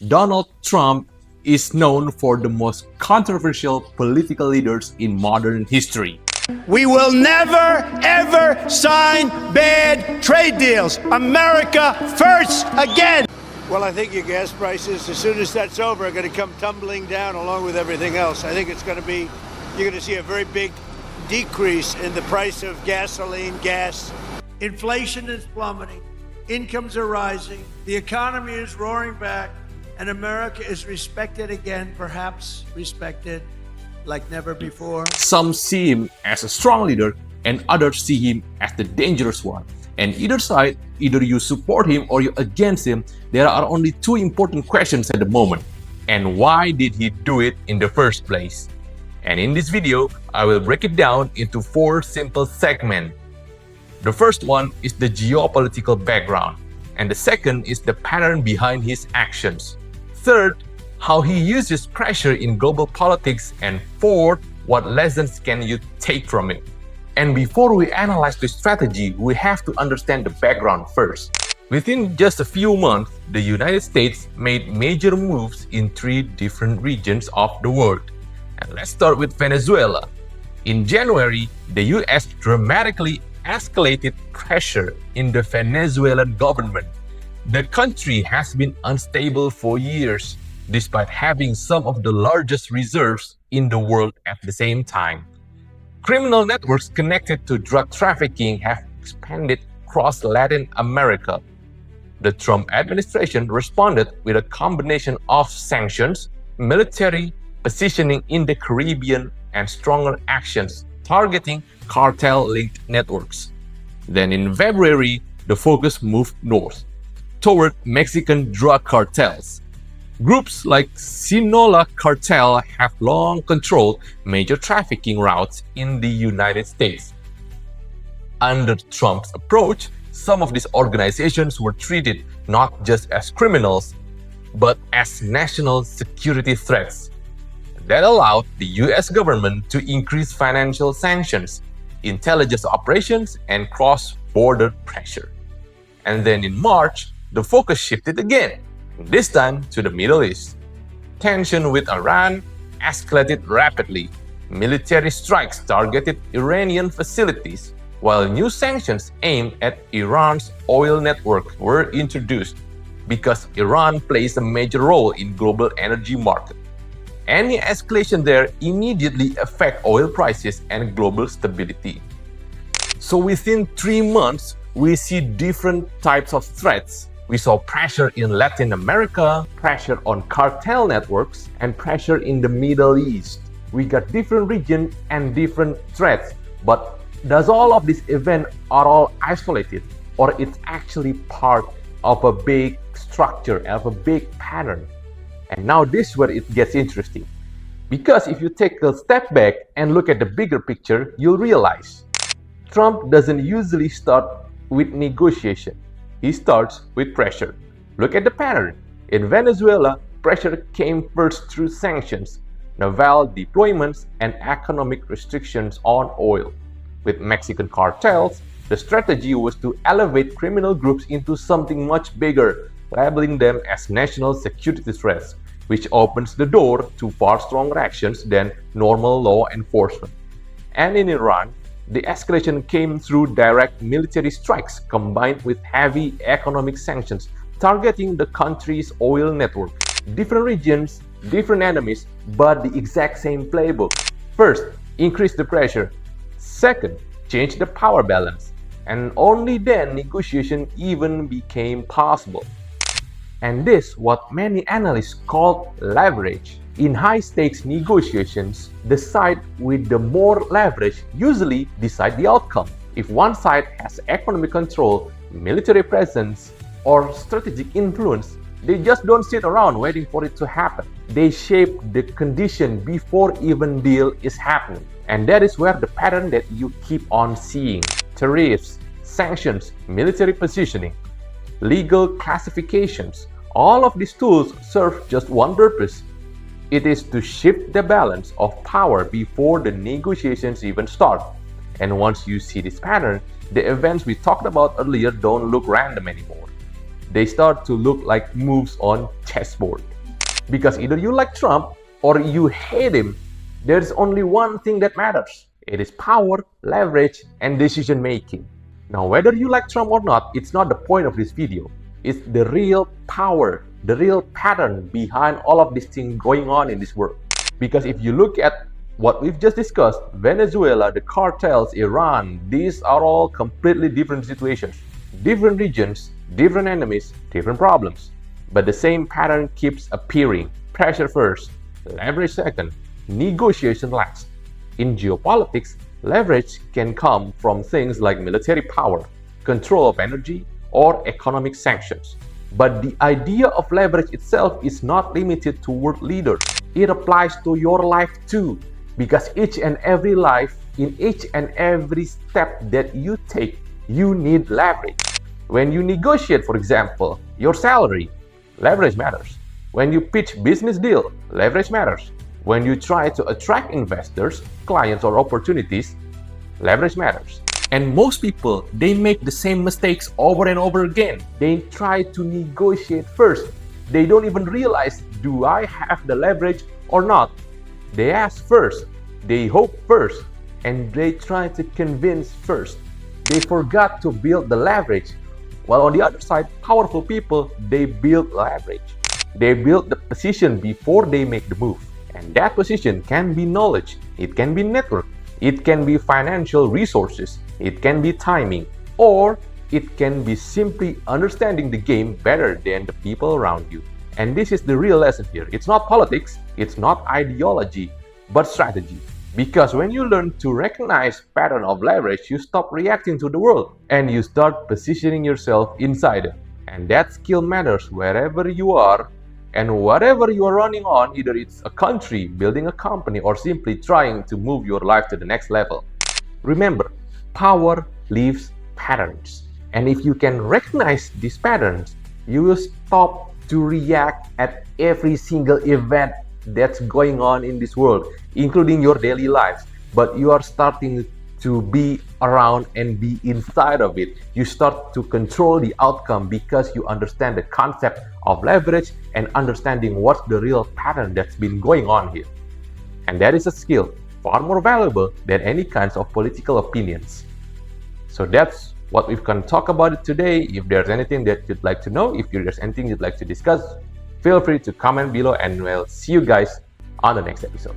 Donald Trump is known for the most controversial political leaders in modern history. We will never, ever sign bad trade deals. America first again. Well, I think your gas prices, as soon as that's over, are going to come tumbling down along with everything else. I think it's going to be, you're going to see a very big decrease in the price of gasoline, gas. Inflation is plummeting. Incomes are rising. The economy is roaring back. And America is respected again, perhaps respected like never before. Some see him as a strong leader and others see him as the dangerous one. And either side, either you support him or you're against him, there are only two important questions at the moment. And why did he do it in the first place? And in this video, I will break it down into 4 simple segments. The first one is the geopolitical background, and the second is the pattern behind his actions. Third, how he uses pressure in global politics, and fourth, what lessons can you take from it? And before we analyze the strategy, we have to understand the background first. Within just a few months, the United States made major moves in 3 different regions of the world. And let's start with Venezuela. In January, the US dramatically escalated pressure in the Venezuelan government. The country has been unstable for years, despite having some of the largest reserves in the world at the same time. Criminal networks connected to drug trafficking have expanded across Latin America. The Trump administration responded with a combination of sanctions, military positioning in the Caribbean, and stronger actions targeting cartel-linked networks. Then in February, the focus moved north, toward Mexican drug cartels. Groups like Sinaloa cartel have long controlled major trafficking routes in the United States. Under Trump's approach, some of these organizations were treated not just as criminals, but as national security threats. That allowed the US government to increase financial sanctions, intelligence operations, and cross-border pressure. And then in March, the focus shifted again, this time to the Middle East. Tension with Iran escalated rapidly. Military strikes targeted Iranian facilities, while new sanctions aimed at Iran's oil network were introduced because Iran plays a major role in global energy market. Any escalation there immediately affect oil prices and global stability. So within 3 months, we see different types of threats. We saw pressure in Latin America, pressure on cartel networks, and pressure in the Middle East. We got different regions and different threats, but does all of these events are all isolated, or it's actually part of a big structure, of a big pattern? And now this is where it gets interesting. Because if you take a step back and look at the bigger picture, you'll realize Trump doesn't usually start with negotiation. He starts with pressure. Look at the pattern. In Venezuela, pressure came first through sanctions, naval deployments, and economic restrictions on oil. With Mexican cartels, the strategy was to elevate criminal groups into something much bigger, labeling them as national security threats, which opens the door to far stronger actions than normal law enforcement. And in Iran, the escalation came through direct military strikes combined with heavy economic sanctions targeting the country's oil network. Different regions, different enemies, but the exact same playbook. First, increase the pressure. Second, change the power balance. And only then negotiation even became possible. And this what many analysts call leverage. In high-stakes negotiations, the side with the more leverage usually decide the outcome. If one side has economic control, military presence, or strategic influence, they just don't sit around waiting for it to happen. They shape the condition before even deal is happening. And that is where the pattern that you keep on seeing. Tariffs, sanctions, military positioning, legal classifications, all of these tools serve just one purpose. It is to shift the balance of power before the negotiations even start. And once you see this pattern, the events we talked about earlier don't look random anymore. they start to look like moves on chessboard. Because either you like Trump or you hate him, there's only one thing that matters. It is power, leverage, and decision making. Now, whether you like Trump or not, it's not the point of this video. It's the real power, the real pattern behind all of these things going on in this world. Because if you look at what we've just discussed, Venezuela, the cartels, Iran, these are all completely different situations. Different regions, different enemies, different problems. But the same pattern keeps appearing. Pressure first, leverage second, negotiation last. In geopolitics, leverage can come from things like military power, control of energy, or economic sanctions. But the idea of leverage itself is not limited to world leaders. It applies to your life too, because each and every life, in each and every step that you take, you need leverage. When you negotiate, for example, your salary, leverage matters. When you pitch business deal, leverage matters. When you try to attract investors, clients, or opportunities, leverage matters. And most people, they make the same mistakes over and over again. They try to negotiate first. They don't even realize, do I have the leverage or not? They ask first, they hope first, and they try to convince first. They forgot to build the leverage. While on the other side, powerful people, they build leverage. They build the position before they make the move. And that position can be knowledge, it can be network, it can be financial resources, it can be timing, or it can be simply understanding the game better than the people around you. And this is the real lesson here. It's not politics, it's not ideology, but strategy. Because when you learn to recognize pattern of leverage, you stop reacting to the world and you start positioning yourself inside it. And that skill matters wherever you are and whatever you are running on, either it's a country, building a company, or simply trying to move your life to the next level. Remember, power leaves patterns. And if you can recognize these patterns, you will stop to react at every single event that's going on in this world, including your daily lives. But you are starting to be around and be inside of it. You start to control the outcome because you understand the concept of leverage and understanding what's the real pattern that's been going on here. And that is a skill far more valuable than any kinds of political opinions. So that's what we can talk about it today. If there's anything that you'd like to know, if there's anything you'd like to discuss, feel free to comment below and we'll see you guys on the next episode.